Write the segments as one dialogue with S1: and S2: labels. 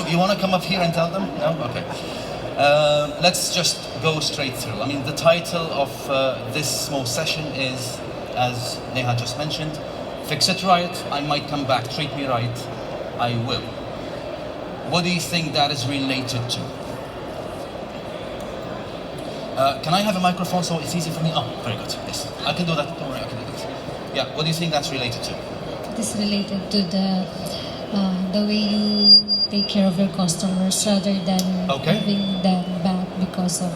S1: You want to come up here and tell them? No? Okay. Let's just go straight through. I mean, the title of this small session is, as Neha just mentioned, Fix It Right, I might come back. Treat me right, I will. What do you think that is related to? Can I have a microphone so it's easy for me? Oh, very good. Yes, I can do that. Don't worry, I can do that. Yeah, what do you think that's related to?
S2: It is related to the way you take care of your customers rather than giving them back because of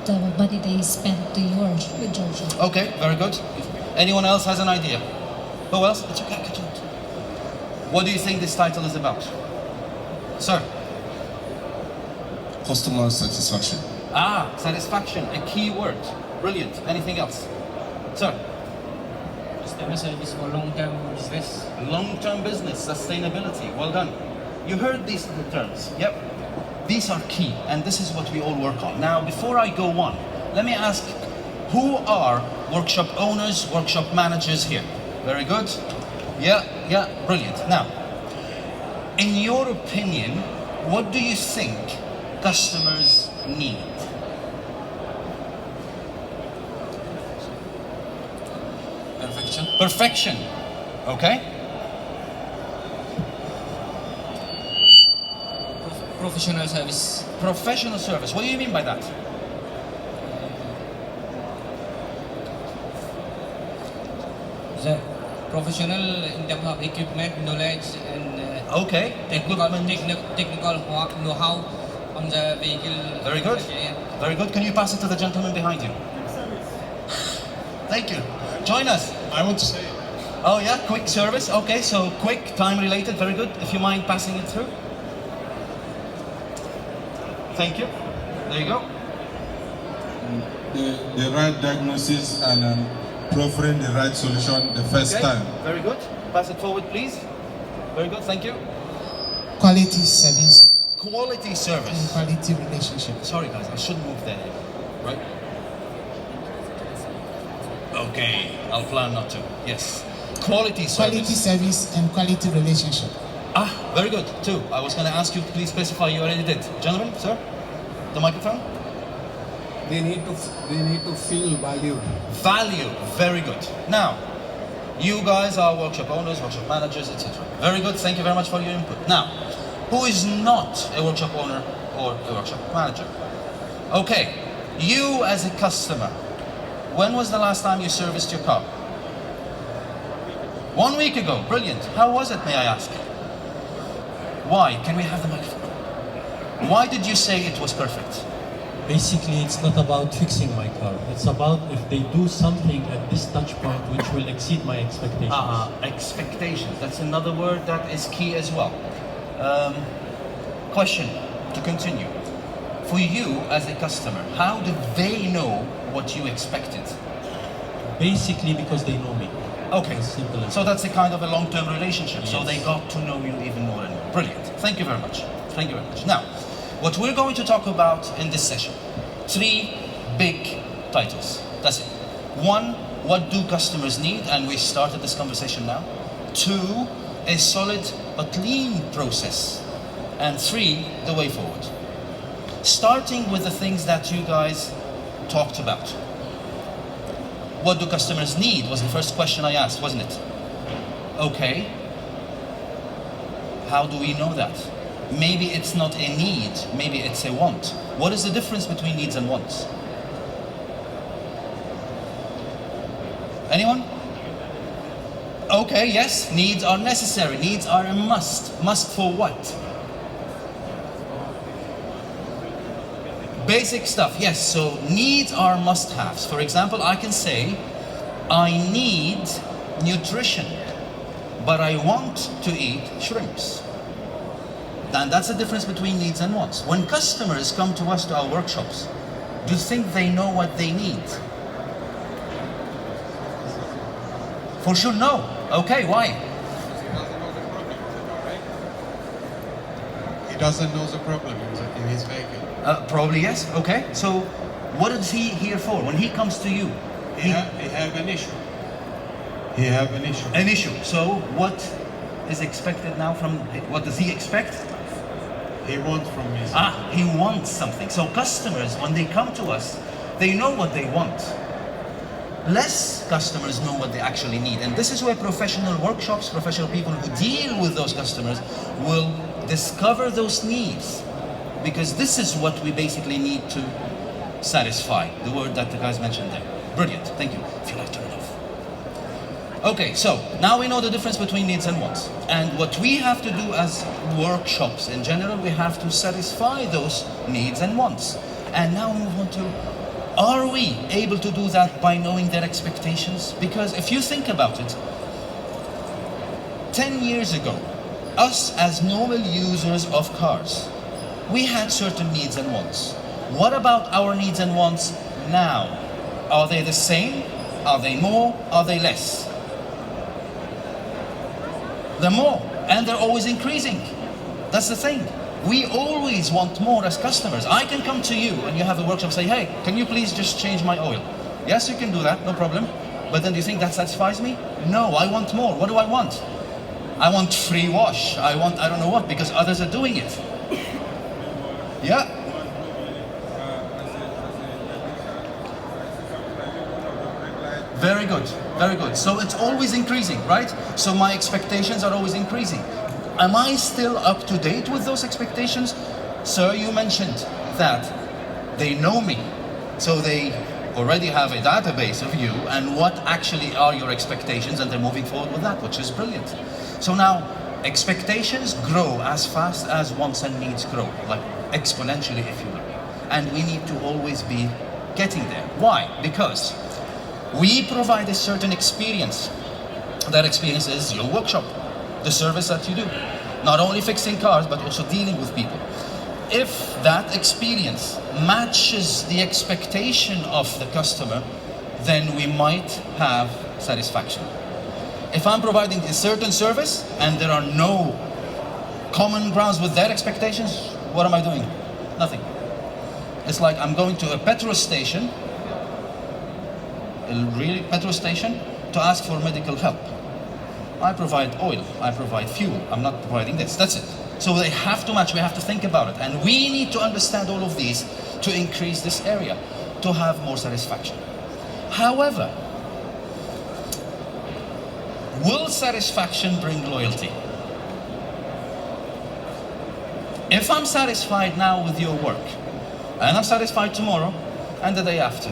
S2: the money they spent to your job.
S1: Okay, very good. Anyone else has an idea? Who else? It's okay, catch it. What do you think this title is about? Sir?
S3: Customer satisfaction.
S1: Ah, satisfaction, a key word. Brilliant. Anything else? Sir?
S4: Customer service for long-term business.
S1: Long-term business, sustainability. Well done. You heard these terms. Yep. These are key, and this is what we all work on. Now, before I go on, let me ask, who are workshop owners, workshop managers here? Very good. Yeah, brilliant. Now, in your opinion, what do you think customers need?
S3: Perfection.
S1: Perfection. Okay.
S4: Professional service.
S1: Professional service. What do you mean by that?
S4: The professional in terms of equipment, knowledge, and technical know-how on the vehicle.
S1: Very good. Very good. Can you pass it to the gentleman behind you? Thank you. Join us.
S3: I want to say.
S1: Oh yeah, quick service. Okay, so quick, time related. Very good. If you mind passing it through. Thank you. There you go.
S3: The right diagnosis and proffering the right solution the first time.
S1: Very good. Pass it forward, please. Very good. Thank you.
S5: Quality service.
S1: Quality service.
S5: And quality relationship.
S1: Sorry guys, I shouldn't move there. Right? Okay, I'll plan not to. Yes. Quality service.
S5: Quality service and quality relationship.
S1: Ah, very good. Two. I was going to ask you to please specify. You already did. Gentlemen, sir, the microphone.
S6: They need to feel valued.
S1: Value. Very good. Now, you guys are workshop owners, workshop managers, etc. Very good. Thank you very much for your input. Now, who is not a workshop owner or a workshop manager? Okay, you as a customer, when was the last time you serviced your car? 1 week ago. Brilliant. How was it, may I ask? Why? Can we have the microphone? Why did you say it was perfect?
S7: Basically, it's not about fixing my car. It's about if they do something at this touch point which will exceed my expectations.
S1: Expectations. That's another word that is key as well. Question to continue. For you as a customer, how do they know what you expected?
S7: Basically, because they know me.
S1: Okay,
S7: simple as
S1: so that's a kind of a long-term relationship.
S7: Yes.
S1: So they got to know you even more and more. Brilliant. Thank you very much. Thank you very much. Now, what we're going to talk about in this session, 3 big titles. That's it. 1, what do customers need? And we started this conversation now. 2, a solid but lean process. And 3, the way forward. Starting with the things that you guys talked about. What do customers need was the first question I asked, wasn't it? Okay. How do we know that? Maybe it's not a need, maybe it's a want. What is the difference between needs and wants? Anyone? Okay, yes, needs are necessary. Needs are a must. Must for what? Basic stuff, yes, so needs are must-haves. For example, I can say, I need nutrition, but I want to eat shrimps. And that's the difference between needs and wants. When customers come to us to our workshops, do you think they know what they need? For sure, no. Okay, why?
S6: He doesn't know the problem in his vehicle.
S1: Probably yes. Okay. So, what is he here for? When he comes to you,
S6: He have an issue. He have an issue.
S1: An issue. So, what is expected now from? What does he expect?
S6: he wants from me.
S1: He wants something. So customers, when they come to us, they know what they want. Less customers know what they actually need. And this is where professional workshops, professional people who deal with those customers will discover those needs. Because this is what we basically need to satisfy, the word that the guys mentioned there. Brilliant, thank you. If you like, turn it off. Okay, so now we know the difference between needs and wants. And what we have to do as workshops in general, we have to satisfy those needs and wants. And now move on to, are we able to do that by knowing their expectations? Because if you think about it, 10 years ago, us as normal users of cars, we had certain needs and wants. What about our needs and wants now? Are they the same? Are they more? Are they less? They're more, and they're always increasing. That's the thing. We always want more as customers. I can come to you and you have a workshop and say, hey, can you please just change my oil? Yes, you can do that, no problem. But then do you think that satisfies me? No, I want more. What do I want? I want free wash. I want, I don't know what, because others are doing it. Yeah. Very good, very good. So it's always increasing, right? So my expectations are always increasing. Am I still up to date with those expectations? Sir, you mentioned that they know me. So they already have a database of you and what actually are your expectations, and they're moving forward with that, which is brilliant. So now, expectations grow as fast as wants and needs grow, like exponentially, if you like. And we need to always be getting there. Why? Because we provide a certain experience. That experience is your workshop, the service that you do. Not only fixing cars, but also dealing with people. If that experience matches the expectation of the customer, then we might have satisfaction. If I'm providing a certain service and there are no common grounds with their expectations, what am I doing? Nothing. It's like I'm going to a petrol station, a real petrol station, to ask for medical help. I provide oil, I provide fuel, I'm not providing this, that's it. So they have to match, we have to think about it. And we need to understand all of these to increase this area, to have more satisfaction. However, will satisfaction bring loyalty? If I'm satisfied now with your work, and I'm satisfied tomorrow and the day after,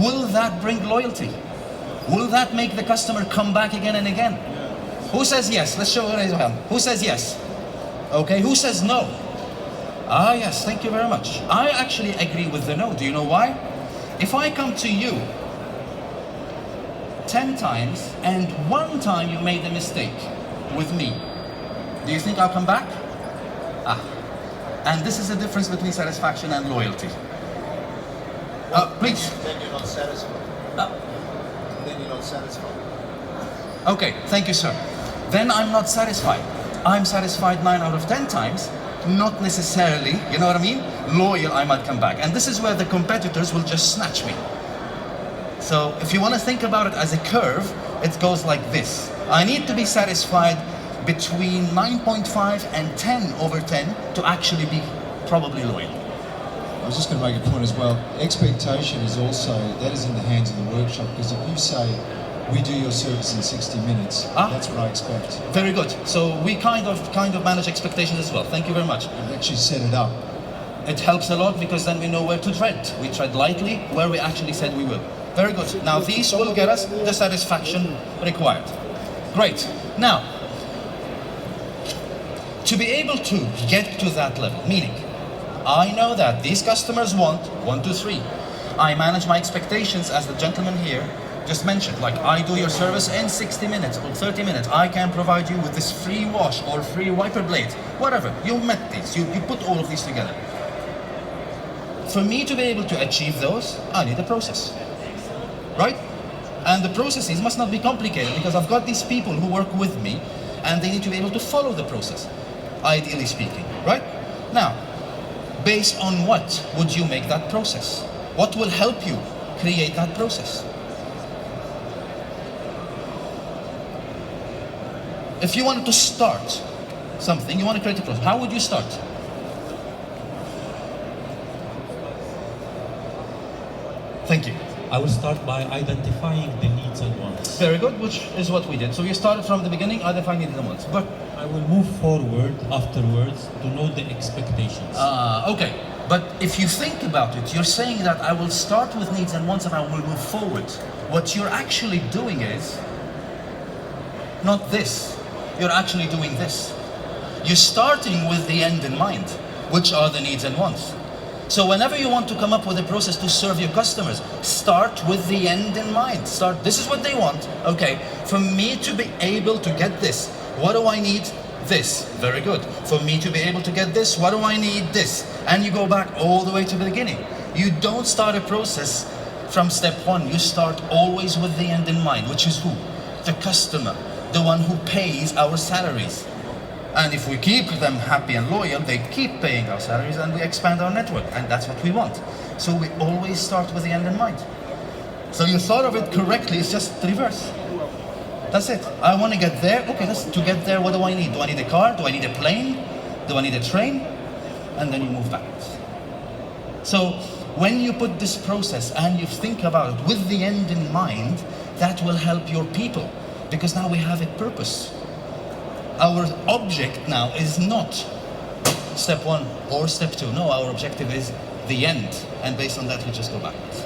S1: will that bring loyalty? Will that make the customer come back again and again? Who says yes? Let's show raise your hand. Who says yes? Okay, who says no? Ah yes, thank you very much. I actually agree with the no. Do you know why? If I come to you 10 times and one time you made a mistake with me, do you think I'll come back? And this is the difference between satisfaction and loyalty. Please.
S8: Then you're not satisfied. Then you're not satisfied.
S1: Okay, thank you, sir. Then I'm not satisfied. I'm satisfied 9 out of 10 times, not necessarily, you know what I mean? Loyal, I might come back. And this is where the competitors will just snatch me. So if you want to think about it as a curve, it goes like this. I need to be satisfied between 9.5 and 10 over 10 to actually be probably loyal.
S9: I was just going to make a point as well. Expectation is also, that is in the hands of the workshop, because if you say, we do your service in 60 minutes, that's what I expect.
S1: Very good. So we kind of manage expectations as well. Thank you very much.
S9: And actually set it up.
S1: It helps a lot because then we know where to tread. We tread lightly where we actually said we will. Very good. Now these will get us the satisfaction required. Great. Now, to be able to get to that level, meaning, I know that these customers want 1, 2, 3. I manage my expectations as the gentleman here just mentioned. Like, I do your service in 60 minutes or 30 minutes. I can provide you with this free wash or free wiper blade, whatever. You met these, you put all of these together. For me to be able to achieve those, I need a process, right? And the processes must not be complicated because I've got these people who work with me and they need to be able to follow the process, ideally speaking, right? Now, based on what would you make that process? What will help you create that process? If you wanted to start something, you want to create a process, how would you start? Thank you.
S7: I will start by identifying the needs and wants.
S1: Very good, which is what we did. So you started from the beginning, identifying needs and wants. But
S7: I will move forward afterwards to know the expectations.
S1: Okay. But if you think about it, you're saying that I will start with needs and wants and I will move forward. What you're actually doing is not this. You're actually doing this. You're starting with the end in mind, which are the needs and wants. So whenever you want to come up with a process to serve your customers, start with the end in mind. Start, this is what they want. Okay, for me to be able to get this, what do I need? This. Very good. For me to be able to get this, what do I need? This. And you go back all the way to the beginning. You don't start a process from step one. You start always with the end in mind, which is who? The customer, the one who pays our salaries. And if we keep them happy and loyal, they keep paying our salaries and we expand our network. And that's what we want. So we always start with the end in mind. So you thought of it correctly, it's just reverse. That's it. I want to get there. Okay, to get there, what do I need? Do I need a car? Do I need a plane? Do I need a train? And then you move backwards. So when you put this process and you think about it with the end in mind, that will help your people. Because now we have a purpose. Our object now is not step one or step two. No, our objective is the end. And based on that, we just go backwards.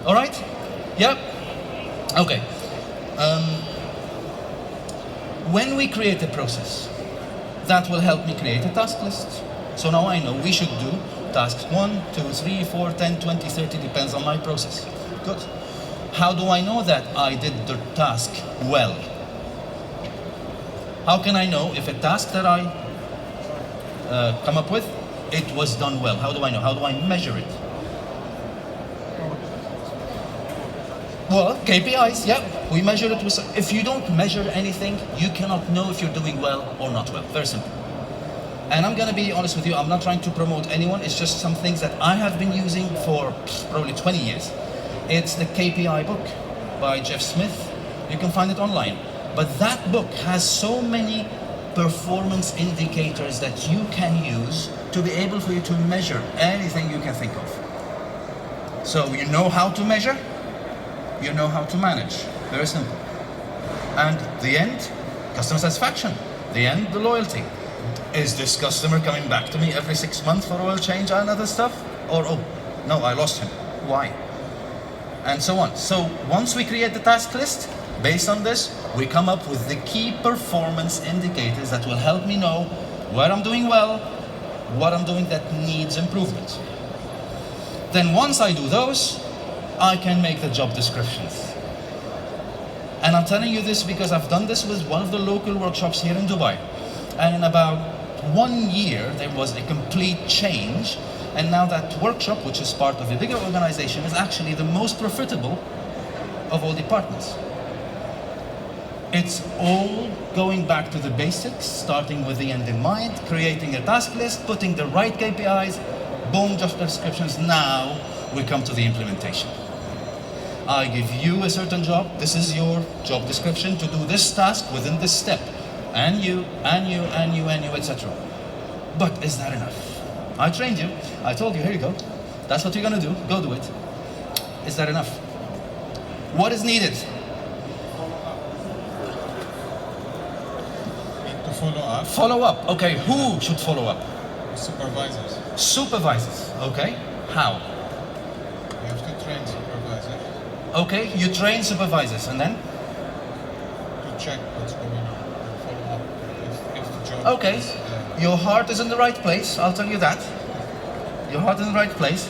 S1: All right? Yeah? Okay. When we create a process, that will help me create a task list. So now I know we should do tasks 1, 2, 3, 4, 10, 20, 30, depends on my process. Good. How do I know that I did the task well? How can I know if a task that I come up with, it was done well? How do I know? How do I measure it? Well, KPIs, yeah, we measure it with, if you don't measure anything, you cannot know if you're doing well or not well. Very simple. And I'm gonna be honest with you, I'm not trying to promote anyone, it's just some things that I have been using for probably 20 years. It's the KPI book by Jeff Smith. You can find it online. But that book has so many performance indicators that you can use to be able for you to measure anything you can think of. So you know how to measure, you know how to manage. Very simple. And the end, customer satisfaction. The end, the loyalty. Is this customer coming back to me every 6 months for oil change and other stuff? Or, oh, no, I lost him. Why? And so on. So once we create the task list, based on this, we come up with the key performance indicators that will help me know where I'm doing well, what I'm doing that needs improvement. Then once I do those, I can make the job descriptions. And I'm telling you this because I've done this with one of the local workshops here in Dubai. And in about 1 year, there was a complete change. And now that workshop, which is part of a bigger organization, is actually the most profitable of all departments. It's all going back to the basics, starting with the end in mind, creating a task list, putting the right KPIs, boom, job descriptions. Now we come to the implementation. I give you a certain job. This is your job description to do this task within this step. And you, and you, and you, and you, etc. But is that enough? I trained you. I told you, here you go. That's what you're going to do. Go do it. Is that enough? What is needed?
S3: To follow up.
S1: Follow up. Okay, who should follow up?
S3: Supervisors.
S1: Supervisors. Okay, how?
S3: You have to train supervisors.
S1: Okay, you train supervisors, and then?
S3: To check what's going on. And follow up if the job
S1: Okay,
S3: is,
S1: your heart is in the right place, I'll tell you that. Your heart is in the right place.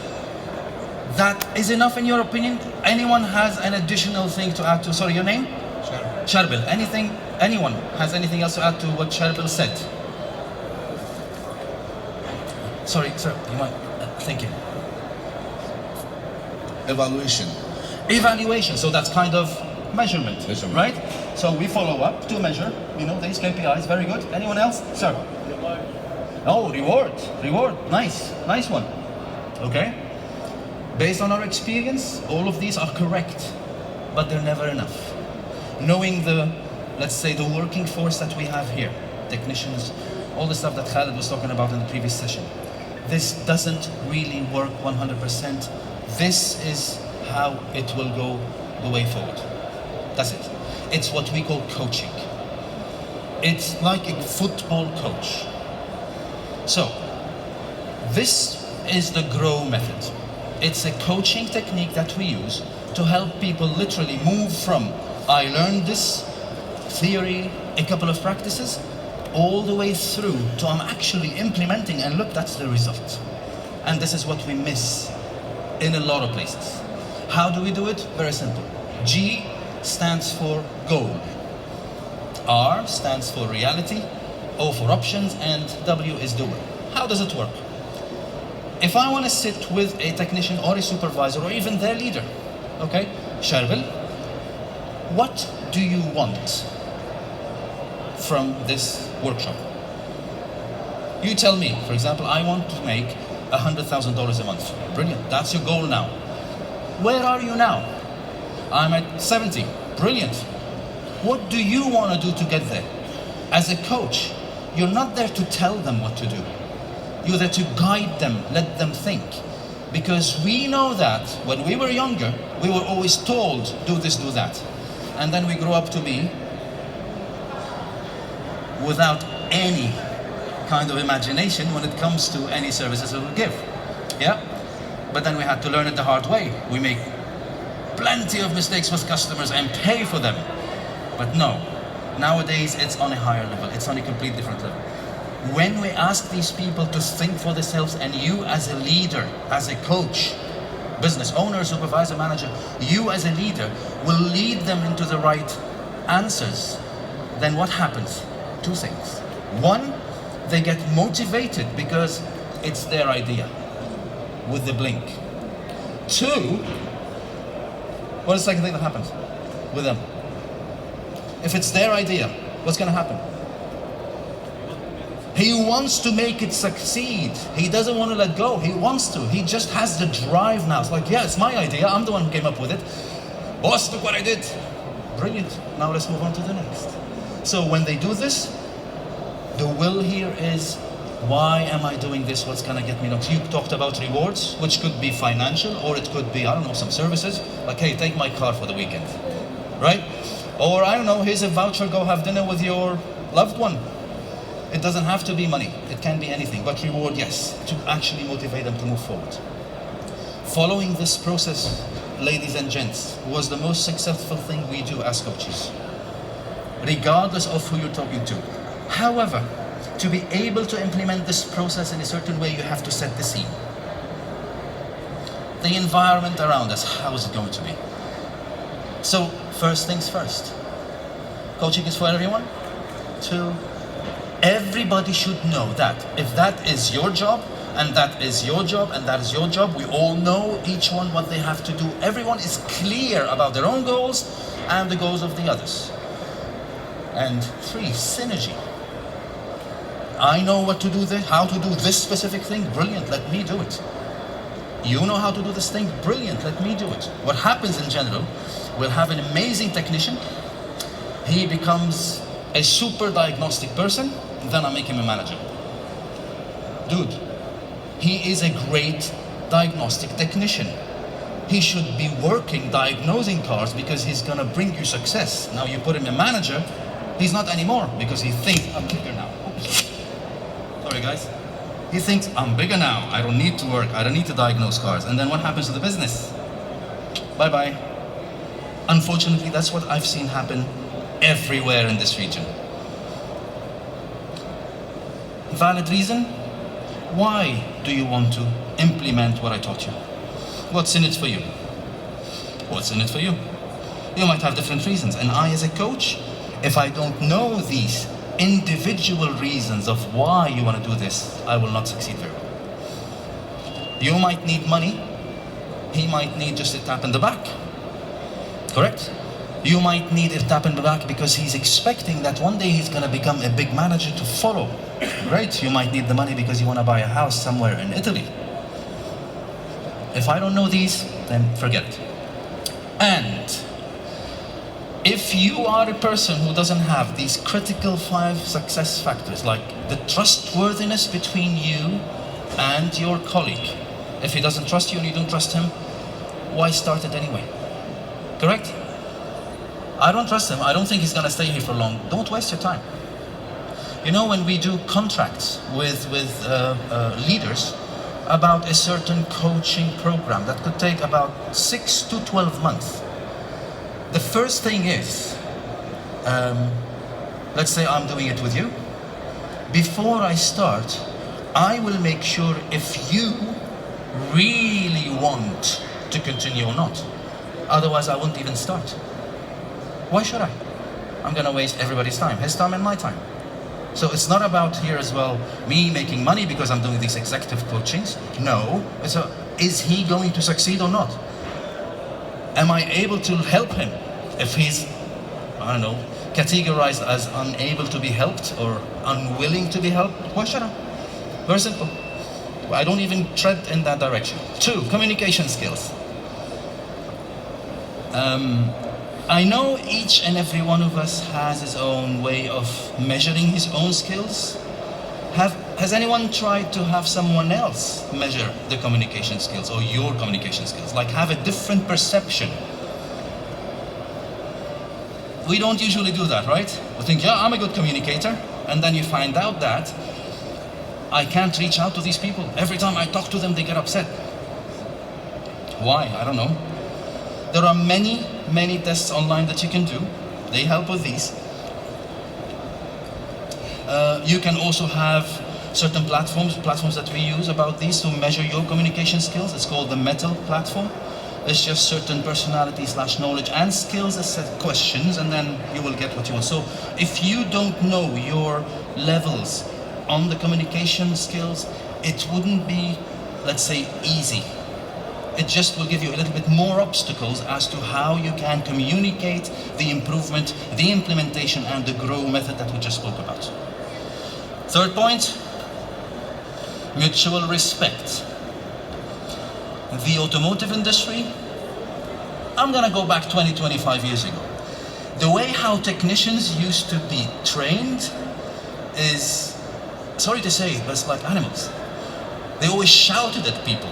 S1: That is enough in your opinion? Anyone has an additional thing to add to, sorry, your name? Sharbil. Anyone has anything else to add to what Sharbil said? Sorry, sir, you might, thank you.
S8: Evaluation.
S1: Evaluation, so that's kind of measurement, right? So we follow up to measure, you know, these KPIs, very good. Anyone else? Sir? Oh, reward, nice one. Okay? Based on our experience, all of these are correct, but they're never enough. Knowing the, let's say, the working force that we have here, technicians, all the stuff that Khaled was talking about in the previous session, this doesn't really work 100% This is how it will go the way forward. That's it. It's what we call coaching. It's like a football coach. So, this is the GROW method. It's a coaching technique that we use to help people literally move from I learned this theory, a couple of practices, all the way through to I'm actually implementing, and look, that's the result. And this is what we miss in a lot of places. How do we do it? Very simple. G stands for goal. R stands for reality, O for options, and W is doer. How does it work? If I want to sit with a technician or a supervisor or even their leader, okay, Sharbil, what do you want from this workshop? You tell me, for example, I want to make $100,000 a month. Brilliant, that's your goal now. Where are you now? I'm at 70. Brilliant. What do you want to do to get there? As a coach, you're not there to tell them what to do. You're there to guide them, let them think. Because we know that when we were younger, we were always told, do this, do that. And then we grew up to be without any kind of imagination when it comes to any services that we give. Yeah? But then we had to learn it the hard way. We make plenty of mistakes with customers and pay for them. But no, nowadays it's on a higher level. It's on a complete different level. When we ask these people to think for themselves, and you as a leader, as a coach, business owner, supervisor, manager, you as a leader will lead them into the right answers, then what happens? Two things. One, they get motivated because it's their idea with the blink. Two, what is the second thing that happens with them? If it's their idea, what's going to happen? He wants to make it succeed. He doesn't want to let go. He wants to. He just has the drive now. It's like, yeah, it's my idea. I'm the one who came up with it. Boss, look what I did. Brilliant. Now let's move on to the next. So when they do this, the will here is, why am I doing this? What's going to get me next? You talked about rewards, which could be financial, or it could be, I don't know, some services. Like, hey, take my car for the weekend. Right? Or, I don't know, here's a voucher, go have dinner with your loved one. It doesn't have to be money. It can be anything. But reward, yes, to actually motivate them to move forward. Following this process, ladies and gents, was the most successful thing we do as coaches, regardless of who you're talking to. However, to be able to implement this process in a certain way, you have to set the scene. The environment around us, how is it going to be? So, first things first. Coaching is for everyone. Two, everybody should know that if that is your job, and that is your job, and that is your job, we all know each one what they have to do. Everyone is clear about their own goals and the goals of the others. And three, synergy. I know what to do, how to do this specific thing, brilliant, let me do it. You know how to do this thing, brilliant, let me do it. What happens in general, we'll have an amazing technician, he becomes a super diagnostic person, then I make him a manager. Dude, he is a great diagnostic technician. He should be working, diagnosing cars, because he's gonna bring you success. Now you put him a manager, he's not anymore, because he thinks, I'm bigger now. Oops. Sorry guys. He thinks, I'm bigger now, I don't need to work, I don't need to diagnose cars. And then what happens to the business? Bye-bye. Unfortunately, that's what I've seen happen everywhere in this region. Valid reason? Why do you want to implement what I taught you? What's in it for you? What's in it for you? You might have different reasons, and I as a coach, if I don't know these individual reasons of why you want to do this, I will not succeed very well. You might need money, he might need just a tap in the back. Correct? You might need a tap in the back because he's expecting that one day he's going to become a big manager to follow. Great. You might need the money because you want to buy a house somewhere in Italy. If I don't know these, then forget it. And if you are a person who doesn't have these critical 5 success factors, like the trustworthiness between you and your colleague, if he doesn't trust you and you don't trust him, why start it anyway? Correct? I don't trust him. I don't think he's going to stay here for long. Don't waste your time. You know, when we do contracts with leaders about a certain coaching program that could take about 6 to 12 months, the first thing is, let's say I'm doing it with you. Before I start, I will make sure if you really want to continue or not. Otherwise, I won't even start. Why should I? I'm going to waste everybody's time, his time and my time. So it's not about here as well, me making money because I'm doing these executive coachings. No, it's is he going to succeed or not? Am I able to help him? If he's, I don't know, categorized as unable to be helped or unwilling to be helped, why should I? Very simple. I don't even tread in that direction. 2, communication skills. I know each and every one of us has his own way of measuring his own skills. Has anyone tried to have someone else measure the communication skills or your communication skills? Like have a different perception? We don't usually do that, right? We think, yeah, I'm a good communicator. And then you find out that I can't reach out to these people. Every time I talk to them, they get upset. Why? I don't know. There are many tests online that you can do. They help with these. You can also have certain platforms that we use about these to measure your communication skills. It's called the METAL platform. It's just certain personality / knowledge and skills set questions, and then you will get what you want. So if you don't know your levels on the communication skills, it wouldn't be, let's say, easy. It just will give you a little bit more obstacles as to how you can communicate the improvement, the implementation, and the grow method that we just spoke about. 3rd point, mutual respect. The automotive industry, I'm gonna go back 20-25 years ago. The way how technicians used to be trained is, sorry to say, but it's like animals. They always shouted at people,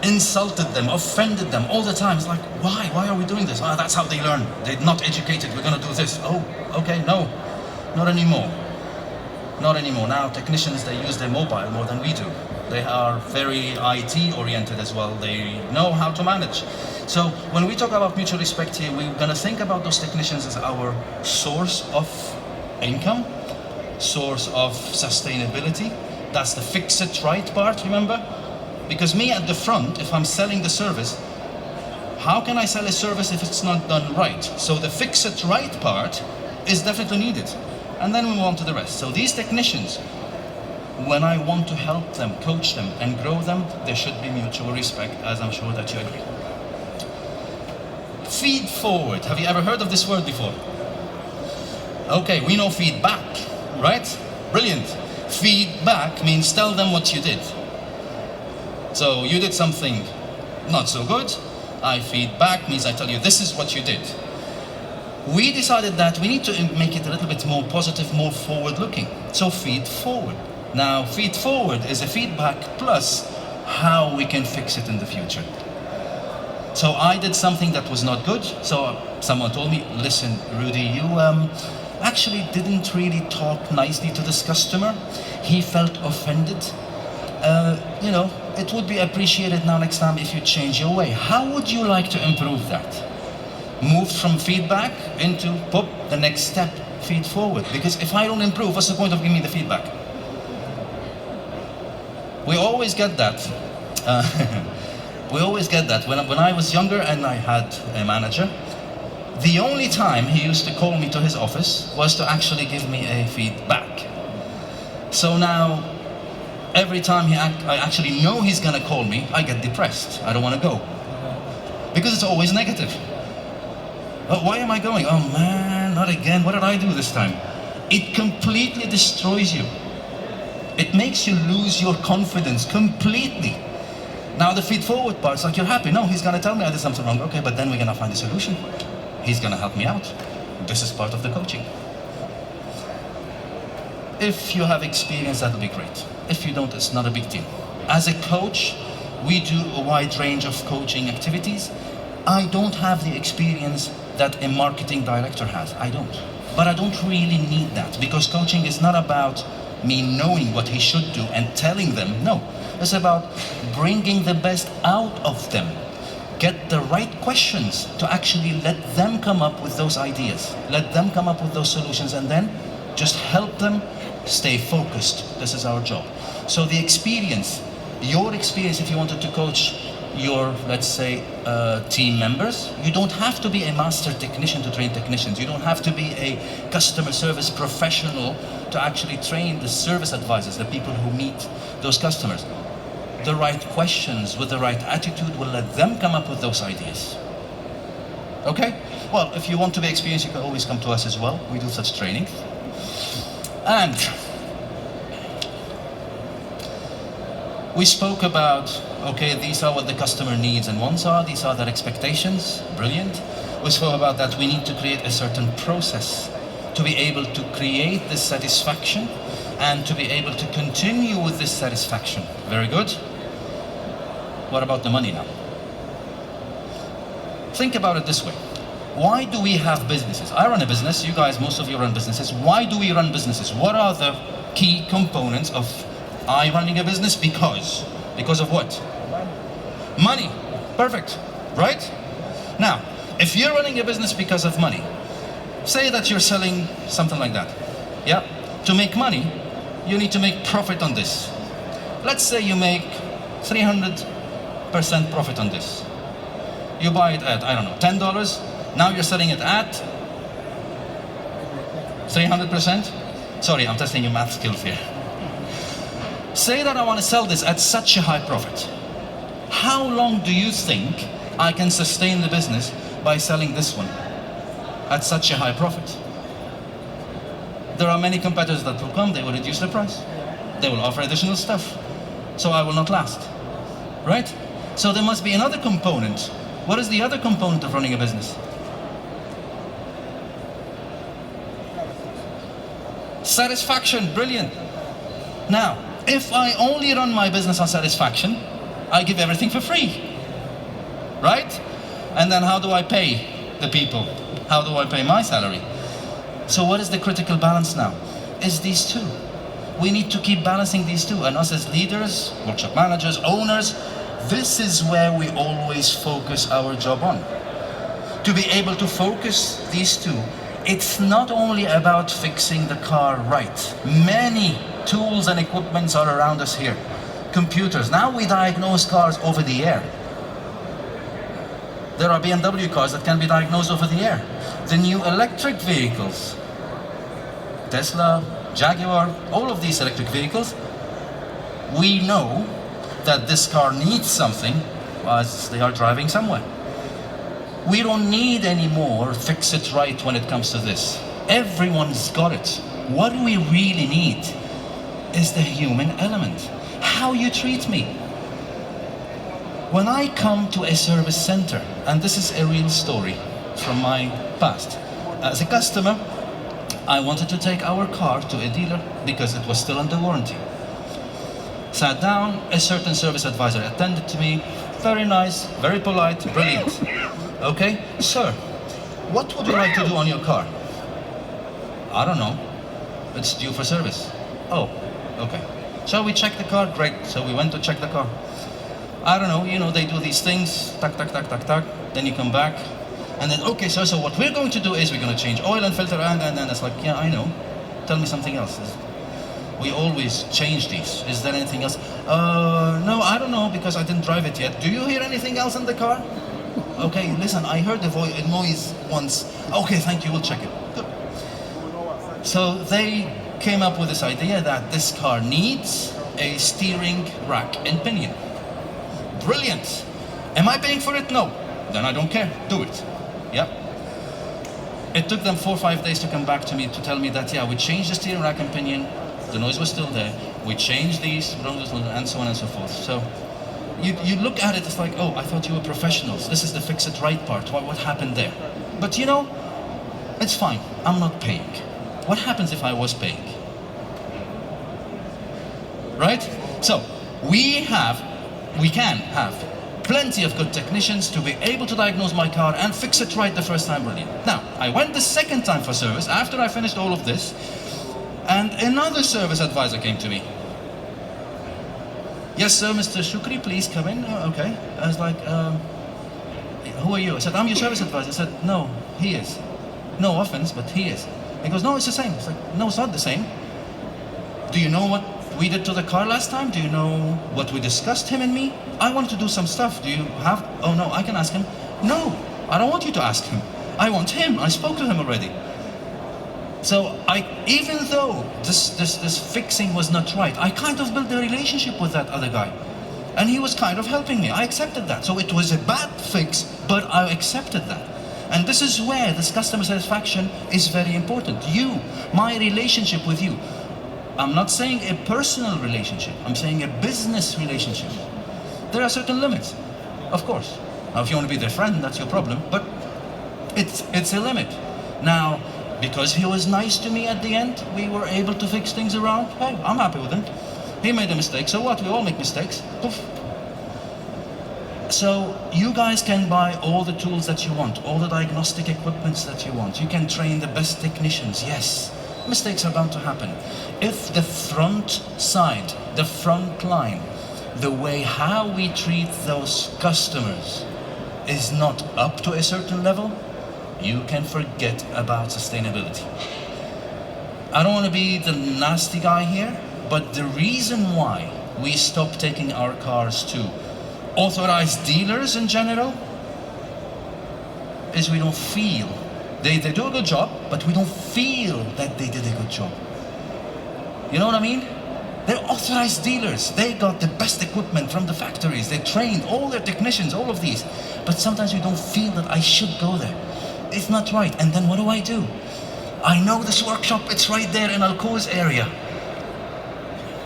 S1: insulted them, offended them all the time. It's like, why? Why are we doing this? Oh, that's how they learn. They're not educated. We're gonna do this. Oh, okay, no, not anymore. Not anymore. Now technicians, they use their mobile more than we do. They are very IT oriented as well. They know how to manage. So when we talk about mutual respect here, we're gonna think about those technicians as our source of income, source of sustainability. That's the fix it right part, remember? Because me at the front, if I'm selling the service, how can I sell a service if it's not done right? So the fix it right part is definitely needed. And then we move on to the rest. So these technicians, when I want to help them, coach them, and grow them, there should be mutual respect, as I'm sure that you agree. Feed forward. Have you ever heard of this word before? Okay, we know feedback, right? Brilliant. Feedback means tell them what you did. So you did something not so good. I feed back means I tell you this is what you did. We decided that we need to make it a little bit more positive, more forward-looking. So feed forward. Now, feed forward is a feedback plus how we can fix it in the future. So I did something that was not good. So someone told me, listen, Rudy, you actually didn't really talk nicely to this customer. He felt offended. You know, it would be appreciated now next time if you change your way. How would you like to improve that? Move from feedback into the next step, feed forward. Because if I don't improve, what's the point of giving me the feedback? We always get that. We always get that. When I was younger and I had a manager, the only time he used to call me to his office was to actually give me a feedback. So now, every time I actually know he's gonna call me, I get depressed. I don't wanna go. Because it's always negative. Oh, why am I going? Oh man, not again. What did I do this time? It completely destroys you. It makes you lose your confidence completely. Now the feed forward part, it's like you're happy. No, he's gonna tell me I did something wrong. Okay, but then we're gonna find a solution. He's gonna help me out. This is part of the coaching. If you have experience, that'll be great. If you don't, it's not a big deal. As a coach, we do a wide range of coaching activities. I don't have the experience that a marketing director has. I don't. But I don't really need that, because coaching is not about me knowing what he should do and telling them. No, it's about bringing the best out of them. Get the right questions to actually let them come up with those ideas, let them come up with those solutions, and then just help them stay focused. This is our job. So the experience, your experience, if you wanted to coach your, let's say, team members, you don't have to be a master technician to train technicians. You don't have to be a customer service professional to actually train the service advisors, the people who meet those customers. The right questions with the right attitude will let them come up with those ideas. Okay? Well, if you want to be experienced, you can always come to us as well. We do such training. And we spoke about, okay, these are what the customer needs and wants are, these are their expectations, brilliant. We spoke about that we need to create a certain process to be able to create this satisfaction and to be able to continue with this satisfaction. Very good. What about the money now? Think about it this way. Why do we have businesses? I run a business, you guys, most of you run businesses. Why do we run businesses? What are the key components of I running a business? Because of what? Money. Perfect. Right? Now, if you're running a business because of money, say that you're selling something like that. Yeah? To make money, you need to make profit on this. Let's say you make 300% profit on this. You buy it at, I don't know, $10. Now you're selling it at 300%. Sorry, I'm testing your math skills here. Say that I want to sell this at such a high profit. How long do you think I can sustain the business by selling this one at such a high profit? There are many competitors that will come, they will reduce the price. They will offer additional stuff. So I will not last. Right? So there must be another component. What is the other component of running a business? Satisfaction. Brilliant. Now, if I only run my business on satisfaction, I give everything for free. Right? And then how do I pay the people? How do I pay my salary? So what is the critical balance now? Is these two. We need to keep balancing these two. And us as leaders, workshop managers, owners, this is where we always focus our job on. To be able to focus these two, it's not only about fixing the car right. Many tools and equipments are around us here. Computers. Now we diagnose cars over the air. There are BMW cars that can be diagnosed over the air. The new electric vehicles, Tesla, Jaguar, all of these electric vehicles, we know that this car needs something as they are driving somewhere. We don't need any more fix it right when it comes to this. Everyone's got it. What we really need is the human element. How you treat me. When I come to a service center, and this is a real story from my past, as a customer, I wanted to take our car to a dealer because it was still under warranty. Sat down, a certain service advisor attended to me, very nice, very polite, brilliant. Okay, sir, what would you like to do on your car? I don't know, it's due for service. Oh, okay. Shall we check the car? Great, so we went to check the car. I don't know, you know, they do these things, tack, tack, tack, tack, tack, then you come back, and then, okay, sir, so what we're going to do is we're going to change oil and filter, and then it's like, yeah, I know, tell me something else. We always change these. Is there anything else? No, I don't know, because I didn't drive it yet. Do you hear anything else in the car? Okay, listen, I heard a noise once. Okay, thank you, we'll check it. Good. So they came up with this idea that this car needs a steering rack and pinion. Brilliant. Am I paying for it? No. Then I don't care. Do it. Yeah. It took them 4 or 5 days to come back to me to tell me that, yeah, we changed the steering rack and pinion. The noise was still there. We changed these, and so on and so forth. So you look at it, it's like, oh, I thought you were professionals. This is the fix it right part. What happened there? But you know, it's fine. I'm not paying. What happens if I was paying? Right? So we can have plenty of good technicians to be able to diagnose my car and fix it right the first time. Brilliant. Now, I went the second time for service after I finished all of this, and another service advisor came to me. Yes, sir, Mr. Shukri, please come in. Oh, okay. I was like, who are you? I said, I'm your service advisor. I said, no, he is. No offense, but he is. He goes, no, it's the same. It's like, no, it's not the same. Do you know what we did to the car last time? Do you know what we discussed, him and me? I wanted to do some stuff. Do you have, oh no, I can ask him. No, I don't want you to ask him. I want him. I spoke to him already. So even though this fixing was not right, I kind of built a relationship with that other guy. And he was kind of helping me. I accepted that. So it was a bad fix, but I accepted that. And this is where this customer satisfaction is very important. You, my relationship with you. I'm not saying a personal relationship. I'm saying a business relationship. There are certain limits, of course. Now, if you want to be their friend, that's your problem. But it's a limit. Now, because he was nice to me at the end, we were able to fix things around. Hey, I'm happy with him. He made a mistake, so what? We all make mistakes. Poof. So you guys can buy all the tools that you want, all the diagnostic equipments that you want. You can train the best technicians, yes. Mistakes are bound to happen. If the front side, the front line, the way how we treat those customers is not up to a certain level, you can forget about sustainability. I don't want to be the nasty guy here, but the reason why we stop taking our cars to authorized dealers in general is we don't feel, they do a good job, but we don't feel that they did a good job. You know what I mean? They're authorized dealers. They got the best equipment from the factories. They trained all their technicians, all of these. But sometimes we don't feel that I should go there. It's not right. And then what do? I know this workshop, it's right there in Al-Quoz area.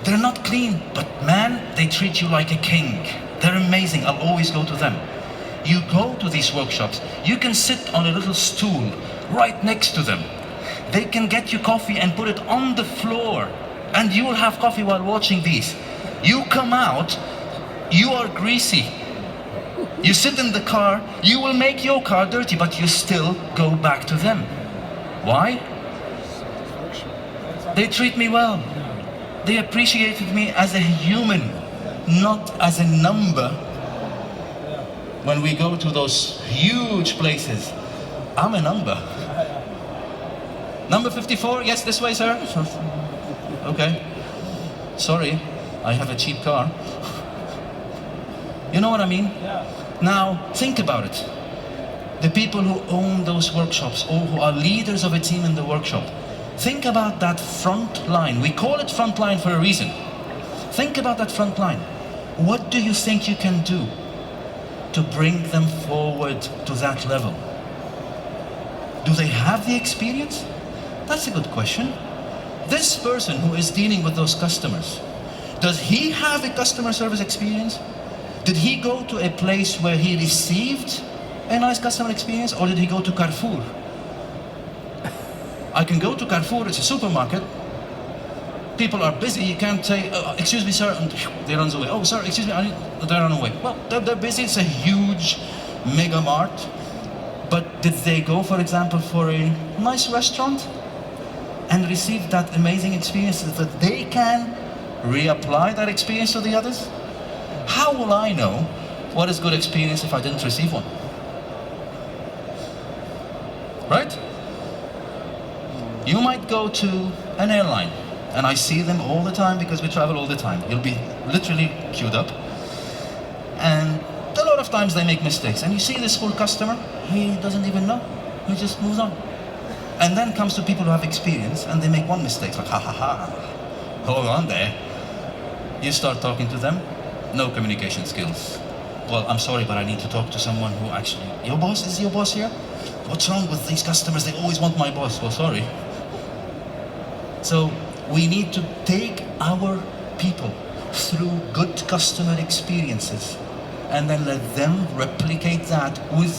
S1: They're not clean, but man, they treat you like a king. They're amazing. I'll always go to them. You go to these workshops, you can sit on a little stool right next to them. They can get you coffee and put it on the floor, and you will have coffee while watching these. You come out, you are greasy. You sit in the car, you will make your car dirty, but you still go back to them. Why? They treat me well. They appreciated me as a human, not as a number. When we go to those huge places, I'm a number. Number 54, yes, this way, sir. Okay. Sorry, I have a cheap car. You know what I mean? Now, think about it. The people who own those workshops or who are leaders of a team in the workshop, think about that front line. We call it front line for a reason. Think about that front line. What do you think you can do to bring them forward to that level? Do they have the experience? That's a good question. This person who is dealing with those customers, does he have a customer service experience? Did he go to a place where he received a nice customer experience, or did he go to Carrefour? I can go to Carrefour, it's a supermarket. People are busy, you can't say, excuse me, sir, and they run away. Oh, sir, excuse me, they run away. Well, they're busy, it's a huge mega mart. But did they go, for example, for a nice restaurant and receive that amazing experience that they can reapply that experience to the others? How will I know what is good experience if I didn't receive one? Right? You might go to an airline, and I see them all the time because we travel all the time. You'll be literally queued up. And a lot of times they make mistakes. And you see this whole customer, he doesn't even know. He just moves on. And then comes to people who have experience, and they make one mistake. It's like, ha ha ha, hold on there. You start talking to them, no communication skills. Well, I'm sorry, but I need to talk to someone who actually, your boss, is your boss here? What's wrong with these customers? They always want my boss. Well, sorry. So we need to take our people through good customer experiences and then let them replicate that with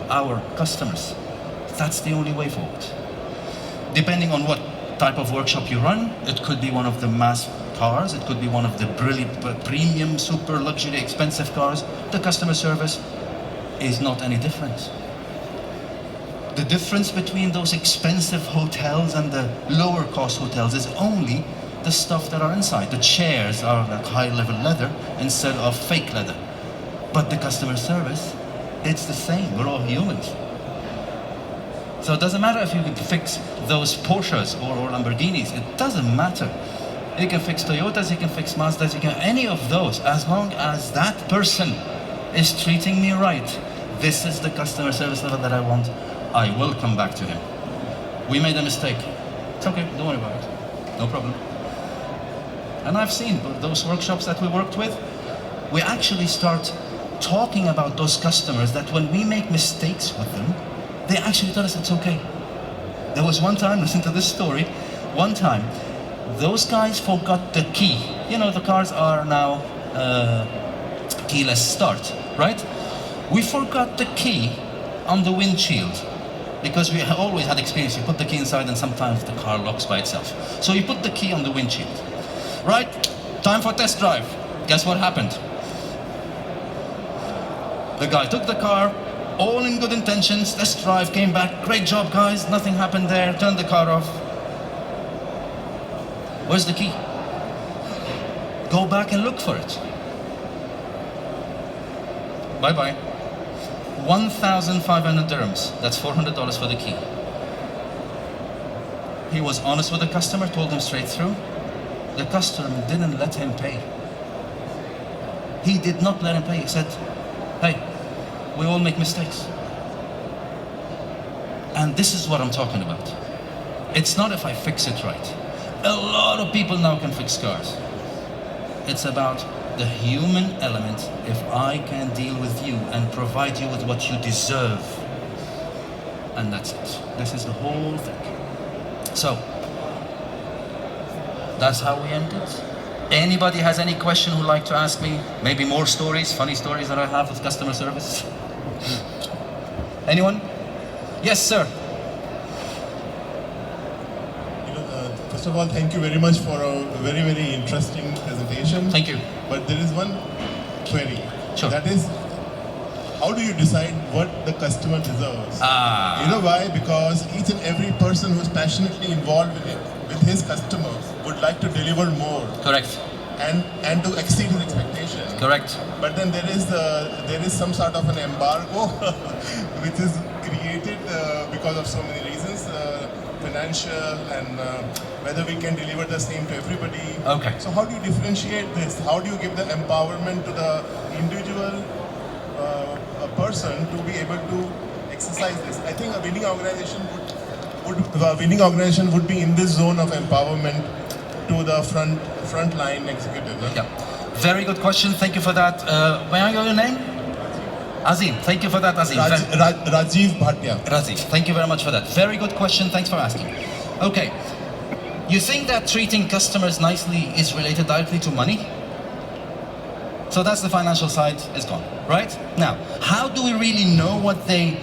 S1: our customers. That's the only way forward. Depending on what type of workshop you run, it could be one of the cars, it could be one of the brilliant, premium, super luxury, expensive cars. The customer service is not any different. The difference between those expensive hotels and the lower cost hotels is only the stuff that are inside. The chairs are like high level leather instead of fake leather. But the customer service, it's the same. We're all humans. So it doesn't matter if you can fix those Porsches or Lamborghinis. It doesn't matter. You can fix Toyotas, you can fix Mazdas, you can any of those. As long as that person is treating me right, this is the customer service level that I want, I will come back to him. We made a mistake. It's okay, don't worry about it. No problem. And I've seen those workshops that we worked with, we actually start talking about those customers that when we make mistakes with them, they actually tell us it's okay. There was one time, listen to this story, one time, those guys forgot the key. You know, the cars are now keyless start, right? We forgot the key on the windshield because we always had experience. You put the key inside and sometimes the car locks by itself. So you put the key on the windshield. Right, time for test drive. Guess what happened? The guy took the car, all in good intentions, test drive, came back, great job guys, nothing happened there, turned the car off. Where's the key? Go back and look for it. Bye-bye. 1,500 dirhams, that's $400 for the key. He was honest with the customer, told him straight through. The customer didn't let him pay. He did not let him pay. He said, hey, we all make mistakes. And this is what I'm talking about. It's not if I fix it right. A lot of people now can fix cars. It's about the human element. If I can deal with you and provide you with what you deserve. And that's it. This is the whole thing. So, that's how we end it. Anybody has any question who'd like to ask me? Maybe more stories, funny stories that I have with customer service? Anyone? Yes, sir.
S10: First of all, thank you very much for a very, very interesting presentation.
S1: Thank you.
S10: But there is one query.
S1: Sure.
S10: That is, how do you decide what the customer deserves? You know why? Because each and every person who's passionately involved with his customer would like to deliver more.
S1: Correct.
S10: And to exceed his expectation.
S1: Correct.
S10: But then there is some sort of an embargo which is created because of so many reasons, financial and whether we can deliver the same to everybody.
S1: Okay.
S10: So how do you differentiate this? How do you give the empowerment to the individual person to be able to exercise this? I think a winning organization would be in this zone of empowerment to the frontline executive.
S1: Yeah. Very good question. Thank you for that. May I know your name? Azim. Thank you for that, Azim.
S10: Rajiv Bhatia.
S1: Rajiv. Thank you very much for that. Very good question. Thanks for asking. Okay. You think that treating customers nicely is related directly to money? So that's the financial side is gone, right? Now, how do we really know what they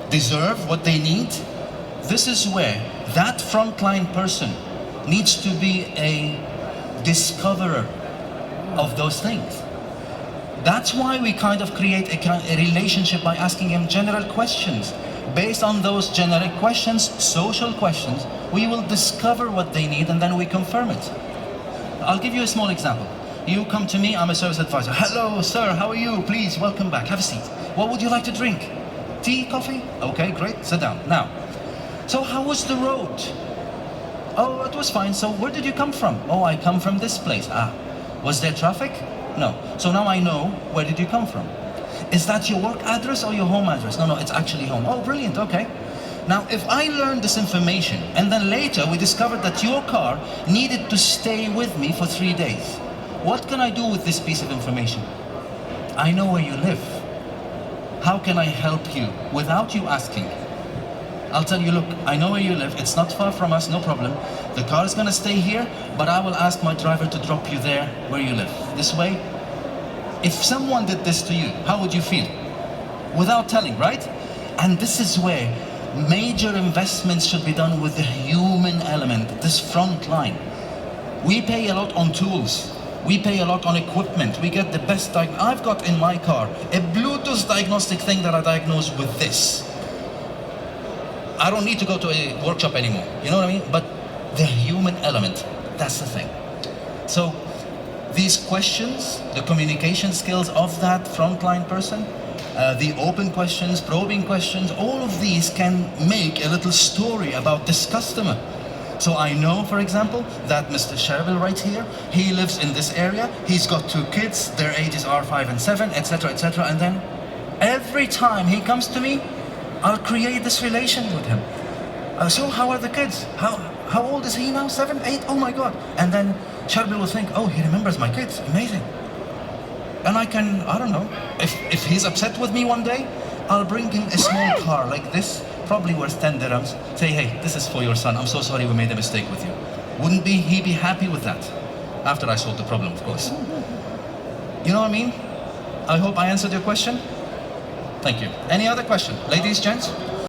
S1: deserve, what they need? This is where that frontline person needs to be a discoverer of those things. That's why we kind of create a relationship by asking him general questions. Based on those generic questions, social questions, we will discover what they need and then we confirm it. I'll give you a small example. You come to me, I'm a service advisor. Hello, sir, how are you? Please, welcome back, have a seat. What would you like to drink? Tea, coffee? Okay, great, sit down. Now, so how was the road? Oh, it was fine. So where did you come from? Oh, I come from this place. Was there traffic? No. So now I know, where did you come from? Is that your work address or your home address? No, it's actually home. Oh, brilliant, okay. Now, if I learned this information and then later we discovered that your car needed to stay with me for 3 days, what can I do with this piece of information? I know where you live. How can I help you without you asking? I'll tell you, look, I know where you live, it's not far from us, no problem. The car is gonna stay here, but I will ask my driver to drop you there where you live. This way, if someone did this to you, how would you feel? Without telling, right? And this is where major investments should be done with the human element, this front line. We pay a lot on tools. We pay a lot on equipment. We get the best I've got in my car a Bluetooth diagnostic thing that I diagnose with this. I don't need to go to a workshop anymore. You know what I mean? But the human element, that's the thing. So these questions, the communication skills of that frontline person, the open questions, probing questions, all of these can make a little story about this customer. So I know, for example, that Mr. Sherbil right here, he lives in this area, he's got 2 kids, their ages are 5 and 7, etc., etc. And then every time he comes to me, I'll create this relation with him. So how are the kids? How old is he now? 7, 8? Oh my God. And then Sherbil will think, oh, he remembers my kids. Amazing. And I don't know, if he's upset with me one day, I'll bring him a small car like this, probably worth 10 dirhams. Say, hey, this is for your son. I'm so sorry we made a mistake with you. Wouldn't he be happy with that? After I solved the problem, of course. You know what I mean? I hope I answered your question. Thank you. Any other question? Ladies, gents?